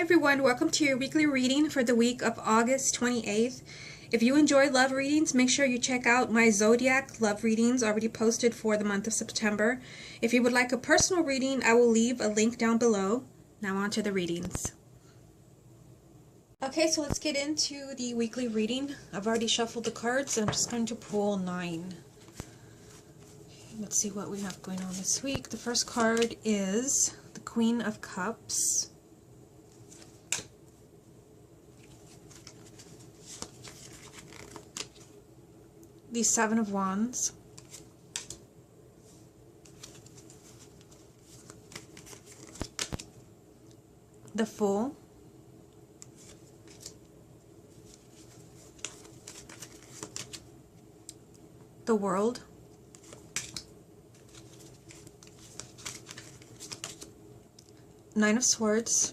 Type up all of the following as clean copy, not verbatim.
everyone, welcome to your weekly reading for the week of August 28th. If you enjoy love readings, make sure you check out my Zodiac love readings already posted for the month of September. If you would like a personal reading, I will leave a link down below. Now on to the readings. Okay, so let's get into the weekly reading. I've already shuffled the cards and I'm just going to pull 9. Let's see what we have going on this week. The first card is the Queen of Cups. The Seven of Wands. The Fool. The World. Nine of Swords.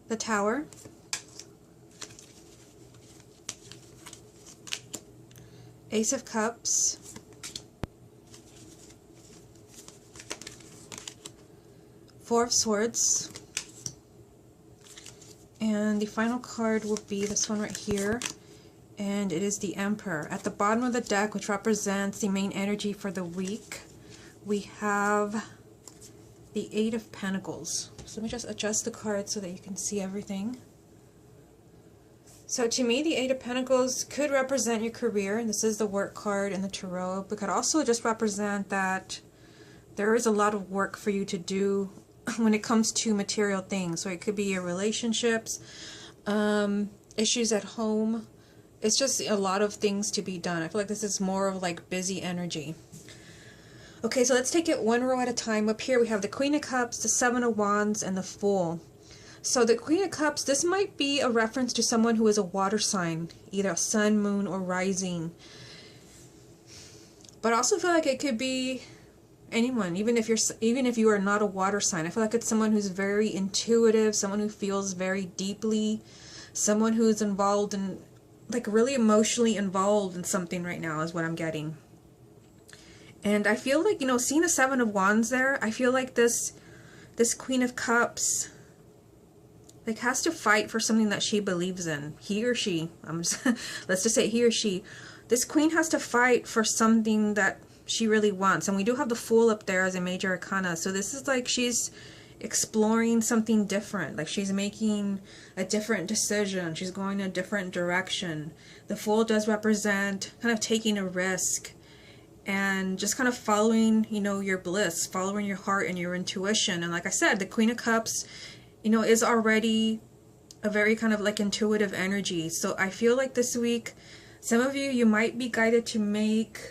The Tower. Ace of Cups. Four of Swords. And the final card will be this one right here. And it is the Emperor. At the bottom of the deck, which represents the main energy for the week, we have the Eight of Pentacles. So let me just adjust the card so that you can see everything. So to me, the Eight of Pentacles could represent your career. This is the work card in the Tarot. But could also just represent that there is a lot of work for you to do when it comes to material things. So it could be your relationships, issues at home. It's just a lot of things to be done. I feel like this is more of like busy energy. Okay, so let's take it one row at a time. Up here we have the Queen of Cups, the Seven of Wands, and the Fool. So the Queen of Cups, this might be a reference to someone who is a water sign, either a sun, moon, or rising. But I also feel like it could be anyone, even if you are not a water sign. I feel like it's someone who's very intuitive, someone who feels very deeply, someone who's involved in, like, really emotionally involved in something right now is what I'm getting. And I feel like, you know, seeing the Seven of Wands there, I feel like this Queen of Cups, like, has to fight for something that she believes in. He or she. Let's just say he or she. This queen has to fight for something that she really wants. And we do have the Fool up there as a major arcana. So this is like she's exploring something different. Like she's making a different decision. She's going a different direction. The Fool does represent kind of taking a risk and just kind of following, you know, your bliss, following your heart and your intuition. And like I said, the Queen of Cups, you know, is already a very kind of like intuitive energy. So I feel like this week, some of you might be guided to make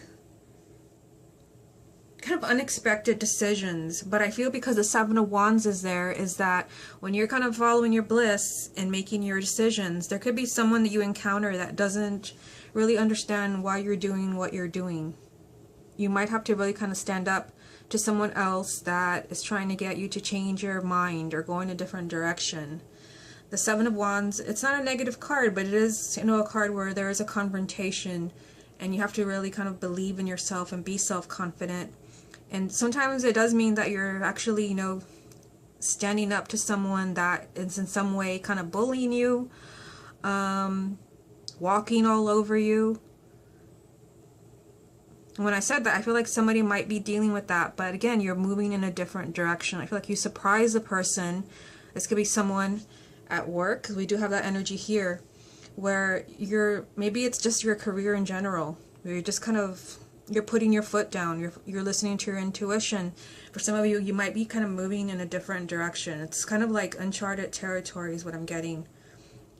kind of unexpected decisions. But I feel because the Seven of Wands is there, is that when you're kind of following your bliss and making your decisions, there could be someone that you encounter that doesn't really understand why you're doing what you're doing. You might have to really kind of stand up to someone else that is trying to get you to change your mind or go in a different direction. The Seven of Wands, it's not a negative card, but it is, you know, a card where there is a confrontation and you have to really kind of believe in yourself and be self-confident. And sometimes it does mean that you're actually, you know, standing up to someone that is in some way kind of bullying you, walking all over you. When I said that, I feel like somebody might be dealing with that, but again, you're moving in a different direction. I feel like you surprise a person. This could be someone at work, because we do have that energy here, where maybe it's just your career in general, where you're just kind of, you're putting your foot down, you're listening to your intuition. For some of you, you might be kind of moving in a different direction. It's kind of like uncharted territory is what I'm getting.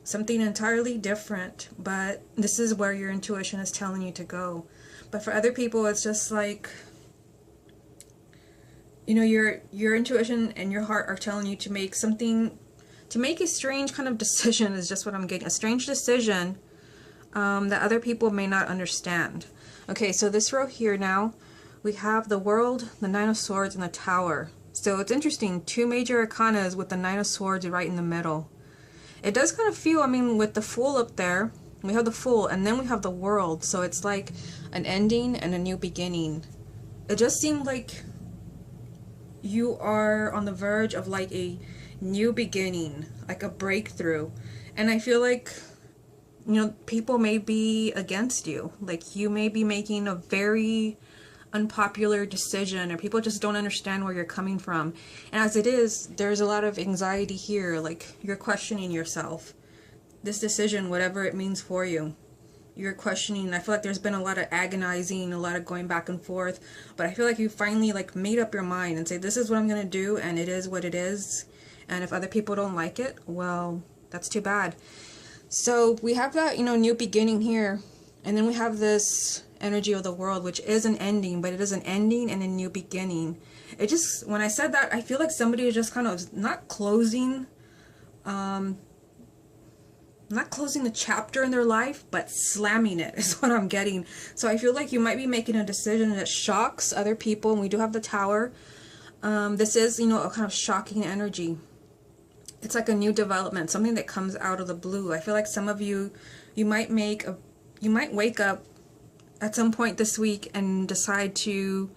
Something entirely different, but this is where your intuition is telling you to go. But for other people, it's just like, you know, your intuition and your heart are telling you to make something, to make a strange kind of decision is just what I'm getting. A strange decision that other people may not understand. Okay, so this row here now, we have the World, the Nine of Swords, and the Tower. So it's interesting, two major arcanas with the Nine of Swords right in the middle. It does kind of feel, I mean, with the Fool up there, we have the Fool, and then we have the World, so it's like an ending and a new beginning. It just seemed like you are on the verge of like a new beginning, like a breakthrough. And I feel like, you know, people may be against you. Like, you may be making a very unpopular decision, or people just don't understand where you're coming from. And as it is, there's a lot of anxiety here. Like, you're questioning yourself. This decision, whatever it means for you, you're questioning. I feel like there's been a lot of agonizing, a lot of going back and forth, but I feel like you finally like made up your mind and say, this is what I'm gonna do, and it is what it is. And if other people don't like it, well, that's too bad. So we have that, you know, new beginning here, and then we have this energy of the world, which is an ending, but it is an ending and a new beginning. It just, when I said that, I feel like somebody is just kind of not closing the chapter in their life, but slamming it is what I'm getting. So I feel like you might be making a decision that shocks other people, and we do have the Tower. This is, you know, a kind of shocking energy. It's like a new development, something that comes out of the blue. I feel like some of you, you might wake up at some point this week and decide to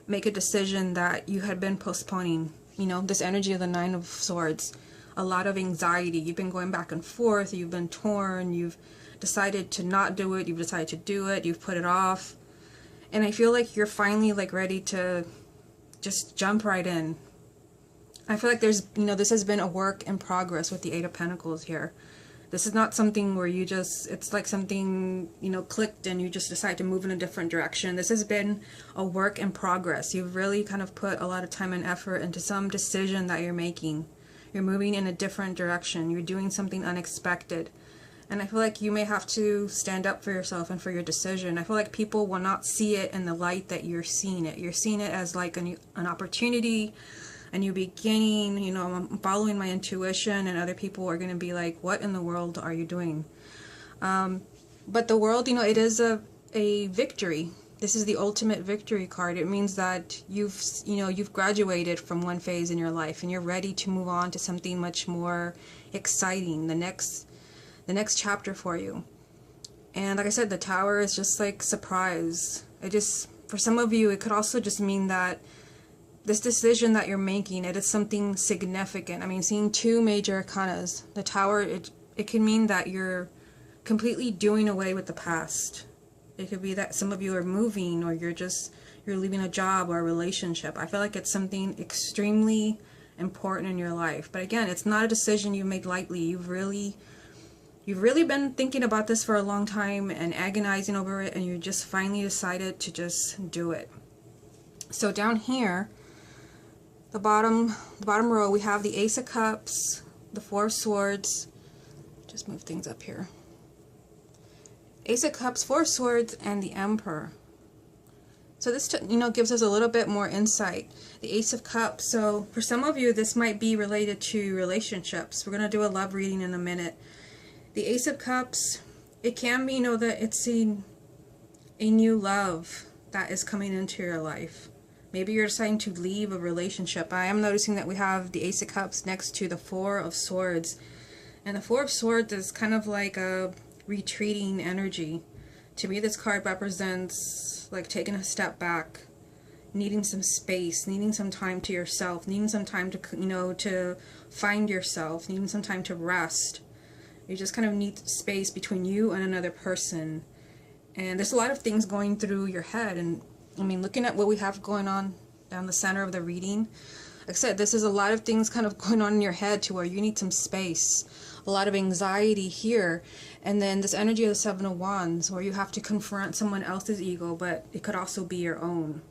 make a decision that you had been postponing. You know, this energy of the Nine of Swords. A lot of anxiety. You've been going back and forth. You've been torn. You've decided to not do it. You've decided to do it. You've put it off. And I feel like you're finally like ready to just jump right in. I feel like there's, you know, this has been a work in progress with the Eight of Pentacles here. This is not something where you just, it's like something, you know, clicked and you just decide to move in a different direction. This has been a work in progress. You've really kind of put a lot of time and effort into some decision that you're making. You're moving in a different direction. You're doing something unexpected. And I feel like you may have to stand up for yourself and for your decision. I feel like people will not see it in the light that you're seeing it. You're seeing it as like an opportunity, a new beginning. You know, I'm following my intuition, and other people are going to be like, what in the world are you doing? But the world, you know, it is a victory. This is the ultimate victory card. It means that you've graduated from one phase in your life, and you're ready to move on to something much more exciting, the next chapter for you. And like I said, the Tower is just like surprise. For some of you, it could also just mean that this decision that you're making, it is something significant. I mean, seeing two major arcanas, the Tower, it can mean that you're completely doing away with the past. It could be that some of you are moving, or you're leaving a job or a relationship. I feel like it's something extremely important in your life. But again, it's not a decision you made lightly. You've really been thinking about this for a long time and agonizing over it, and you just finally decided to just do it. So down here, the bottom row, we have the Ace of Cups, the Four of Swords. Just move things up here. Ace of Cups, Four of Swords, and the Emperor. So this, gives us a little bit more insight. The Ace of Cups. So for some of you, this might be related to relationships. We're going to do a love reading in a minute. The Ace of Cups, it can be, that it's a new love that is coming into your life. Maybe you're deciding to leave a relationship. I am noticing that we have the Ace of Cups next to the Four of Swords. And the Four of Swords is kind of like a retreating energy. To me, this card represents like taking a step back, needing some space, needing some time to yourself, needing some time to, to find yourself, needing some time to rest. You just kind of need space between you and another person. And there's a lot of things going through your head. And I mean, looking at what we have going on down the center of the reading, like I said, this is a lot of things kind of going on in your head to where you need some space. A lot of anxiety here. And then this energy of the Seven of Wands, where you have to confront someone else's ego, but it could also be your own.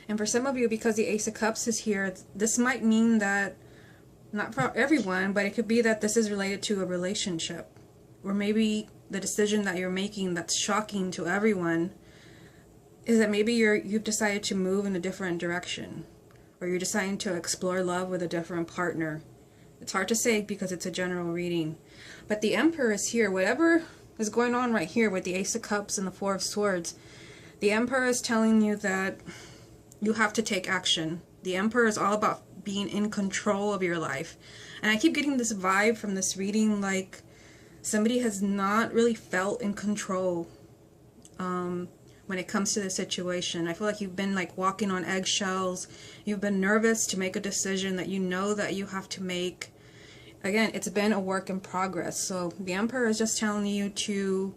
And for some of you, because the Ace of Cups is here, this might mean that, not for everyone, but it could be that this is related to a relationship. Or maybe the decision that you're making that's shocking to everyone is that maybe you've decided to move in a different direction. Or you're deciding to explore love with a different partner. It's hard to say because it's a general reading. But the Emperor is here. Whatever is going on right here with the Ace of Cups and the Four of Swords, the Emperor is telling you that you have to take action. The Emperor is all about being in control of your life. And I keep getting this vibe from this reading like somebody has not really felt in control when it comes to the situation. I feel like you've been like walking on eggshells. You've been nervous to make a decision that you know that you have to make. Again, it's been a work in progress. So the Emperor is just telling you to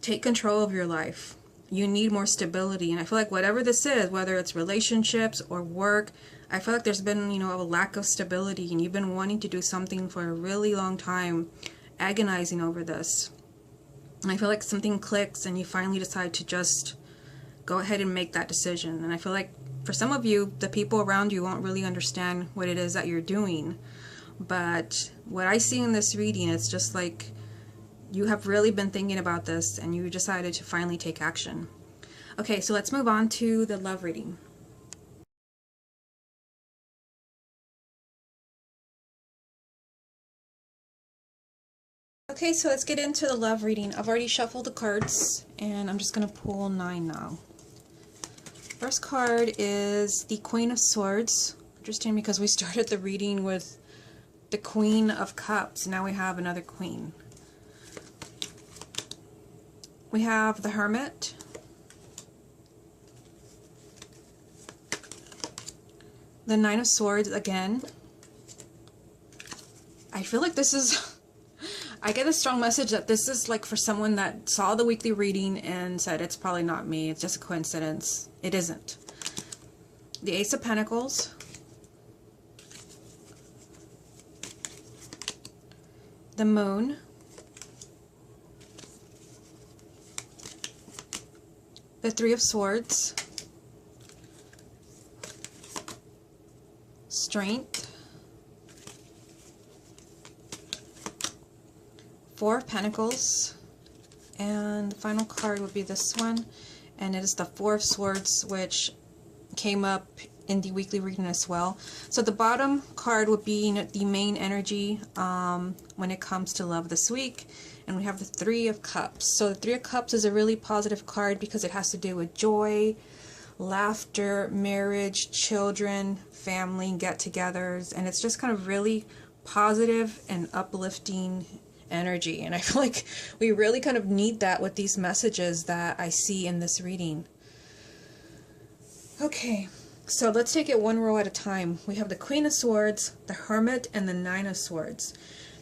take control of your life. You need more stability. And I feel like whatever this is, whether it's relationships or work, I feel like there's been, you know, a lack of stability, and you've been wanting to do something for a really long time, agonizing over this. And I feel like something clicks and you finally decide to just go ahead and make that decision. And I feel like for some of you, the people around you won't really understand what it is that you're doing. But what I see in this reading, it's just like you have really been thinking about this and you decided to finally take action. Okay, so let's move on to the love reading. Okay, so let's get into the love reading. I've already shuffled the cards and I'm just going to pull 9 now. First card is the Queen of Swords. Interesting because we started the reading with the Queen of Cups. Now we have another Queen. We have the Hermit. The Nine of Swords again. I feel like this is... I get a strong message that this is like for someone that saw the weekly reading and said, it's probably not me, it's just a coincidence. It isn't. The Ace of Pentacles. The Moon. The Three of Swords. Strength. Four of Pentacles, and the final card would be this one, and it is the Four of Swords, which came up in the weekly reading as well. So the bottom card would be the main energy when it comes to love this week, and we have the Three of Cups. So the Three of Cups is a really positive card because it has to do with joy, laughter, marriage, children, family, get-togethers, and it's just kind of really positive and uplifting energy. And I feel like we really kind of need that with these messages that I see in this reading. Okay, so let's take it one row at a time. We have the Queen of Swords, the Hermit, and the Nine of Swords.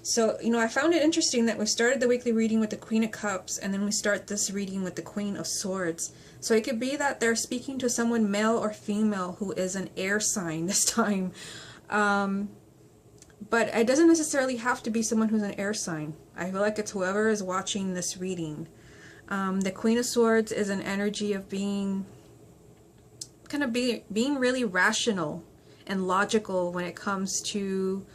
So, you know, I found it interesting that we started the weekly reading with the Queen of Cups, and then we start this reading with the Queen of Swords. So it could be that they're speaking to someone, male or female, who is an air sign this time. But it doesn't necessarily have to be someone who's an air sign. I feel like it's whoever is watching this reading. The Queen of Swords is an energy of being really rational and logical when it comes to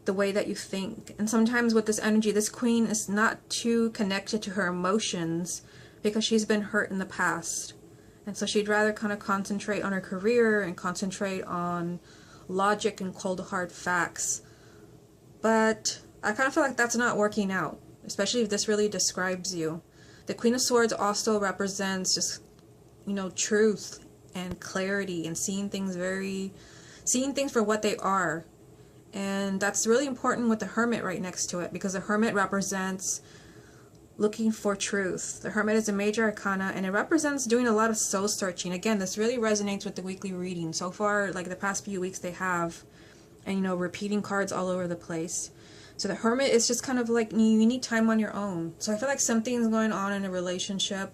the way that you think. And sometimes with this energy, this queen is not too connected to her emotions because she's been hurt in the past. And so she'd rather kind of concentrate on her career and concentrate on logic and cold hard facts. But I kind of feel like that's not working out, especially if this really describes you. The Queen of Swords also represents just, you know, truth and clarity and seeing things for what they are. And that's really important with the Hermit right next to it, because the Hermit represents looking for truth. The Hermit is a major arcana, and it represents doing a lot of soul searching. Again, this really resonates with the weekly reading. So far, like the past few weeks they have, and you know, repeating cards all over the place. So the Hermit is just kind of like, you need time on your own. So I feel like something's going on in a relationship.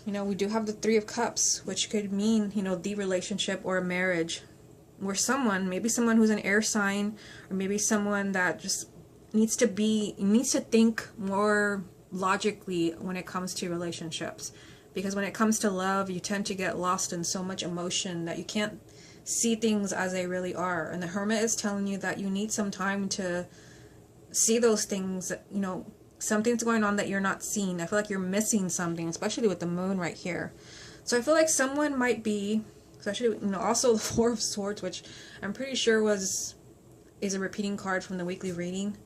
You know, we do have the Three of Cups, which could mean, you know, the relationship or a marriage where someone, maybe someone who's an air sign, or maybe someone that just needs to think more logically when it comes to relationships. Because when it comes to love, you tend to get lost in so much emotion that you can't see things as they really are. And the Hermit is telling you that you need some time to see those things, you know, something's going on that you're not seeing. I feel like you're missing something, especially with the Moon right here. So I feel like someone might be, especially, you know, also the Four of Swords, which I'm pretty sure is a repeating card from the weekly reading.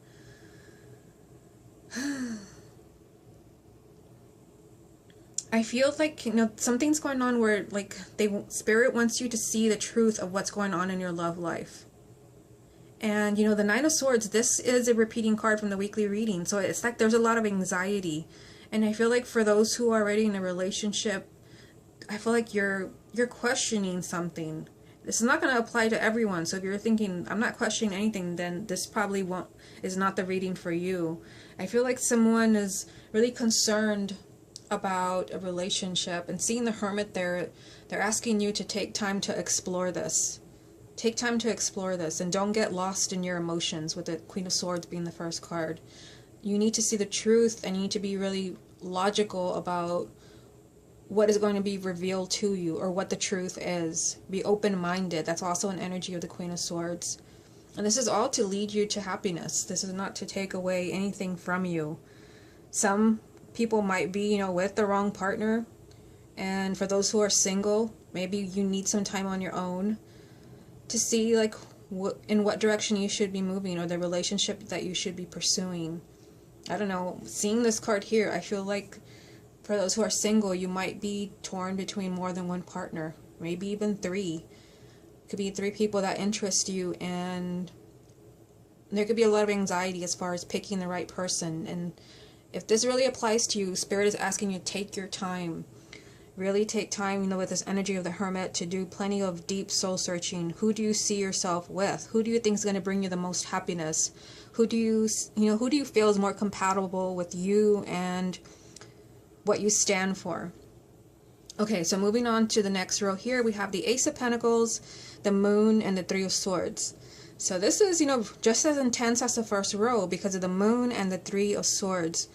I feel like, you know, something's going on where, like, Spirit wants you to see the truth of what's going on in your love life. And, you know, the Nine of Swords, this is a repeating card from the weekly reading. So it's like there's a lot of anxiety. And I feel like for those who are already in a relationship, I feel like you're questioning something. This is not going to apply to everyone. So if you're thinking, I'm not questioning anything, then this probably is not the reading for you. I feel like someone is really concerned about a relationship, and seeing the Hermit there, they're asking you to take time to explore this. Take time to explore this, and don't get lost in your emotions, with the Queen of Swords being the first card. You need to see the truth, and you need to be really logical about what is going to be revealed to you, or what the truth is. Be open-minded. That's also an energy of the Queen of Swords. And this is all to lead you to happiness. This is not to take away anything from you. Some people might be, with the wrong partner. And for those who are single, maybe you need some time on your own to see, like, in what direction you should be moving, or the relationship that you should be pursuing. I don't know. Seeing this card here, I feel like for those who are single, you might be torn between more than one partner. Maybe even 3. Could be 3 people that interest you, and there could be a lot of anxiety as far as picking the right person. And if this really applies to you, Spirit is asking you to take your time. Really take time, with this energy of the Hermit, to do plenty of deep soul searching. Who do you see yourself with? Who do you think is going to bring you the most happiness? Who do you feel is more compatible with you and what you stand for? Okay, so moving on to the next row here, we have the Ace of Pentacles, the Moon, and the Three of Swords. So this is, just as intense as the first row because of the Moon and the Three of Swords.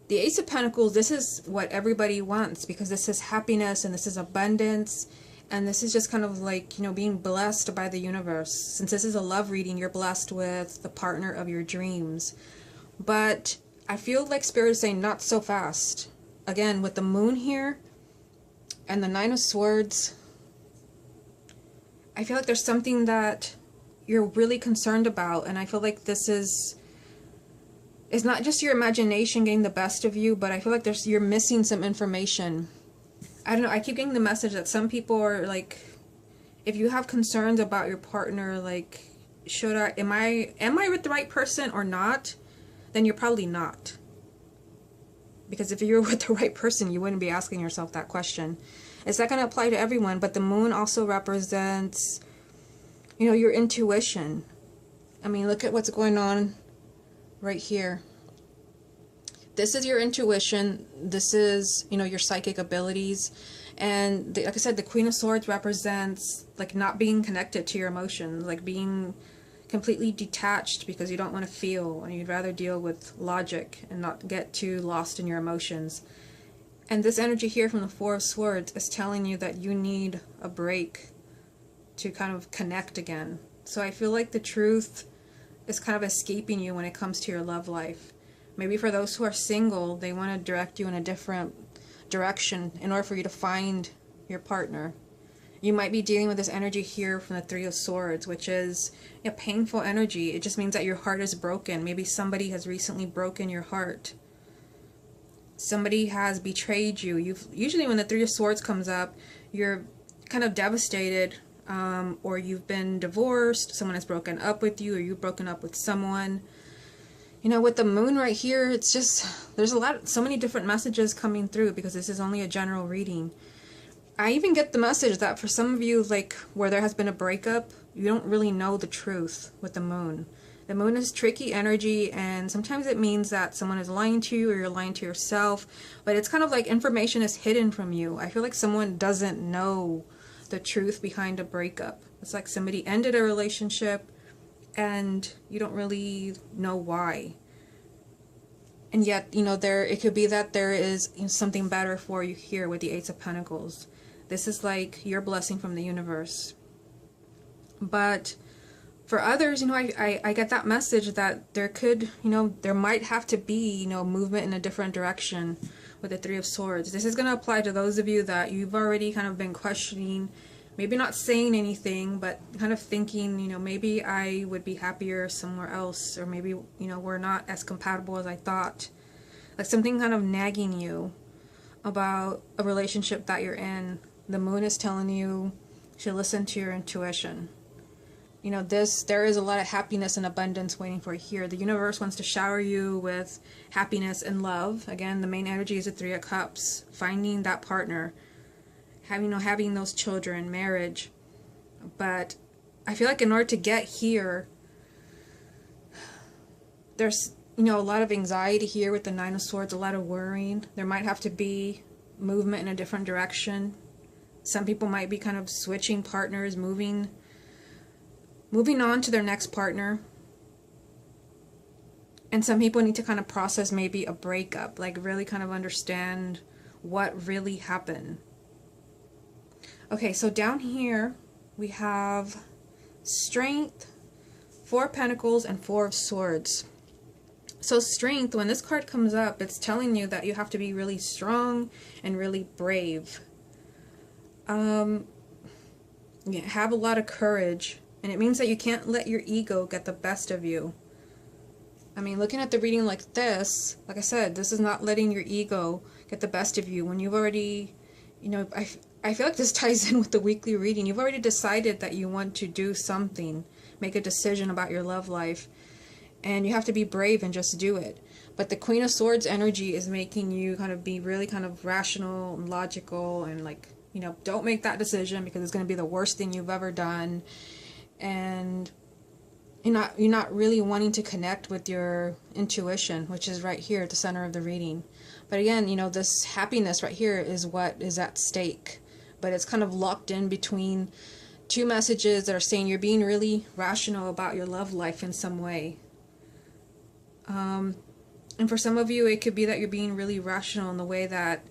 The Ace of Pentacles, this is what everybody wants, because this is happiness and this is abundance, and this is just kind of like, being blessed by the universe. Since this is a love reading, you're blessed with the partner of your dreams. But I feel like Spirit is saying not so fast. Again, with the Moon here and the Nine of Swords, I feel like there's something that you're really concerned about, and I feel like this is, it's not just your imagination getting the best of you, but I feel like you're missing some information. I don't know, I keep getting the message that some people are like, if you have concerns about your partner, like, am I with the right person or not? Then you're probably not. Because if you're with the right person, you wouldn't be asking yourself that question. It's not going to apply to everyone, but the Moon also represents, your intuition. I mean, look at what's going on right here. This is your intuition. This is, your psychic abilities. And like I said, the Queen of Swords represents, like, not being connected to your emotions, like being completely detached because you don't want to feel, and you'd rather deal with logic and not get too lost in your emotions. And this energy here from the Four of Swords is telling you that you need a break to kind of connect again. So I feel like the truth is kind of escaping you when it comes to your love life. Maybe for those who are single, they want to direct you in a different direction in order for you to find your partner. You might be dealing with this energy here from the Three of Swords, which is a painful energy. It just means that your heart is broken. Maybe somebody has recently broken your heart. Somebody has betrayed you. Usually when the Three of Swords comes up, you're kind of devastated, or you've been divorced, someone has broken up with you, or you've broken up with someone. With the Moon right here, it's just, there's so many different messages coming through because this is only a general reading. I even get the message that for some of you, like, where there has been a breakup, you don't really know the truth with the Moon. The Moon is tricky energy, and sometimes it means that someone is lying to you or you're lying to yourself, but it's kind of like information is hidden from you. I feel like someone doesn't know the truth behind a breakup. It's like somebody ended a relationship and you don't really know why. And yet, it could be that there is something better for you here with the Ace of Pentacles. This is like your blessing from the universe. But for others, I get that message that there could, there might have to be, movement in a different direction with the Three of Swords. This is going to apply to those of you that you've already kind of been questioning, maybe not saying anything, but kind of thinking, maybe I would be happier somewhere else, or maybe, we're not as compatible as I thought. Like something kind of nagging you about a relationship that you're in. The Moon is telling you to listen to your intuition. you know, there is a lot of happiness and abundance waiting for you here. The universe wants to shower you with happiness and love. Again, the main energy is the Three of Cups, finding that partner, having those children, marriage. But I feel like in order to get here, there's, you know, a lot of anxiety here with the Nine of Swords, a lot of worrying. There might have to be movement in a different direction. Some people might be kind of switching partners, moving on to their next partner. And some people need to kind of process maybe a breakup, like really kind of understand what really happened. Okay, so down here we have Strength, Four of Pentacles, and Four of Swords. So Strength, when this card comes up, it's telling you that you have to be really strong and really brave. Have a lot of courage. And it means that you can't let your ego get the best of you. I mean, looking at the reading like this, like I said, this is not letting your ego get the best of you. When you've already, you know, I feel like this ties in with the weekly reading. You've already decided that you want to do something, make a decision about your love life. And you have to be brave and just do it. But the Queen of Swords energy is making you kind of be really kind of rational and logical and like, you know, don't make that decision because it's going to be the worst thing you've ever done. And you're not really wanting to connect with your intuition, which is right here at the center of the reading. But again, you know, this happiness right here is what is at stake. But it's kind of locked in between two messages that are saying you're being really rational about your love life in some way. And for some of you, it could be that you're being really rational in the way that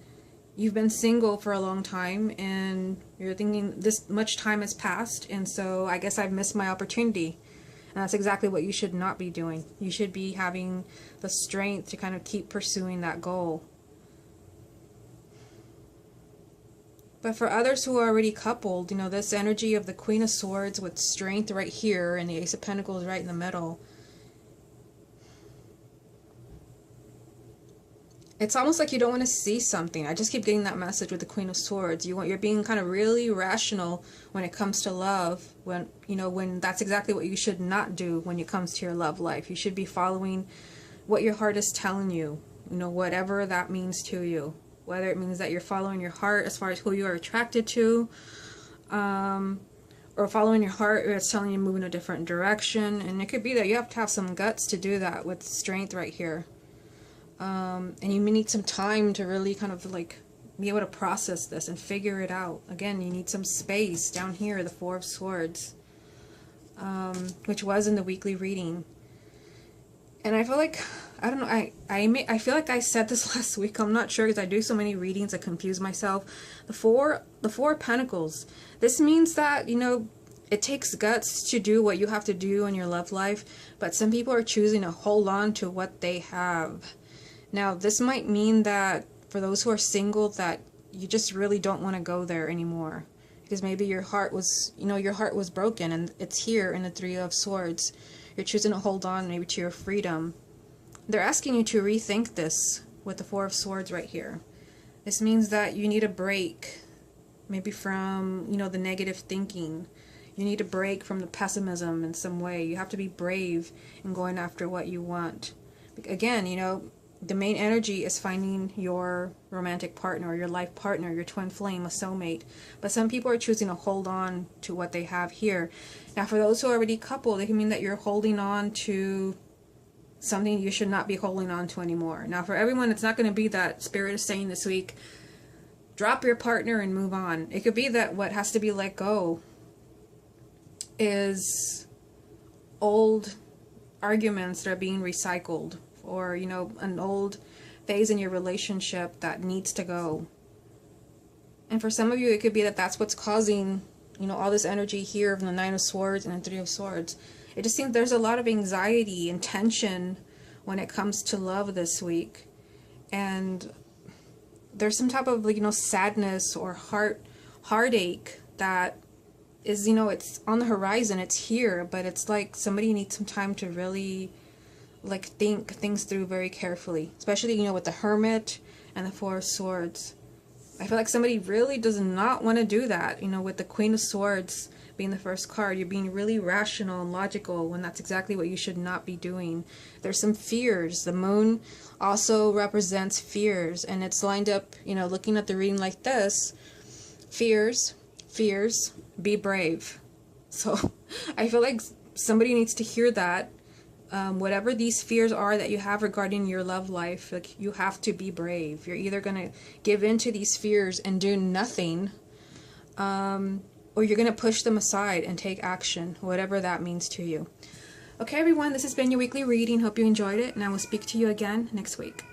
you've been single for a long time and you're thinking this much time has passed and so I guess I've missed my opportunity. And that's exactly what you should not be doing. You should be having the strength to kind of keep pursuing that goal. But for others who are already coupled, you know, this energy of the Queen of Swords with Strength right here and the Ace of Pentacles right in the middle, it's almost like you don't want to see something. I just keep getting that message with the Queen of Swords. You're being kind of really rational when it comes to love. When that's exactly what you should not do when it comes to your love life. You should be following what your heart is telling you. You know, whatever that means to you. Whether it means that you're following your heart as far as who you are attracted to, or following your heart, or it's telling you to move in a different direction. And it could be that you have to have some guts to do that with Strength right here. And you may need some time to really kind of like be able to process this and figure it out. Again, you need some space down here, the Four of Swords, which was in the weekly reading. And I feel like, I don't know, I feel like I said this last week. I'm not sure because I do so many readings I confuse myself. The Four of Pentacles. This means that, you know, it takes guts to do what you have to do in your love life, but some people are choosing to hold on to what they have. Now, this might mean that for those who are single, that you just really don't want to go there anymore. Because maybe your heart was, you know, your heart was broken and it's here in the Three of Swords. You're choosing to hold on maybe to your freedom. They're asking you to rethink this with the Four of Swords right here. This means that you need a break, maybe from, you know, the negative thinking. You need a break from the pessimism in some way. You have to be brave in going after what you want. Again, you know, the main energy is finding your romantic partner, your life partner, your twin flame, a soulmate. But some people are choosing to hold on to what they have here. Now, for those who are already coupled, it can mean that you're holding on to something you should not be holding on to anymore. Now, for everyone, it's not going to be that Spirit is saying this week, drop your partner and move on. It could be that what has to be let go is old arguments that are being recycled, or, you know, an old phase in your relationship that needs to go. And for some of you, it could be that that's what's causing, you know, all this energy here from the Nine of Swords and the Three of Swords. It just seems there's a lot of anxiety and tension when it comes to love this week. And there's some type of, like, you know, sadness or heartache that is, you know, it's on the horizon, it's here, but it's like somebody needs some time to really, like, think things through very carefully. Especially, you know, with the Hermit and the Four of Swords. I feel like somebody really does not want to do that, you know, with the Queen of Swords being the first card. You're being really rational and logical when that's exactly what you should not be doing. There's some fears. The moon also represents fears, and it's lined up, you know, looking at the reading like this. Fears, be brave. So I feel like somebody needs to hear that. Whatever these fears are that you have regarding your love life, like, you have to be brave. You're either going to give in to these fears and do nothing, or you're going to push them aside and take action, whatever that means to you. Okay, everyone, this has been your weekly reading. Hope you enjoyed it, and I will speak to you again next week.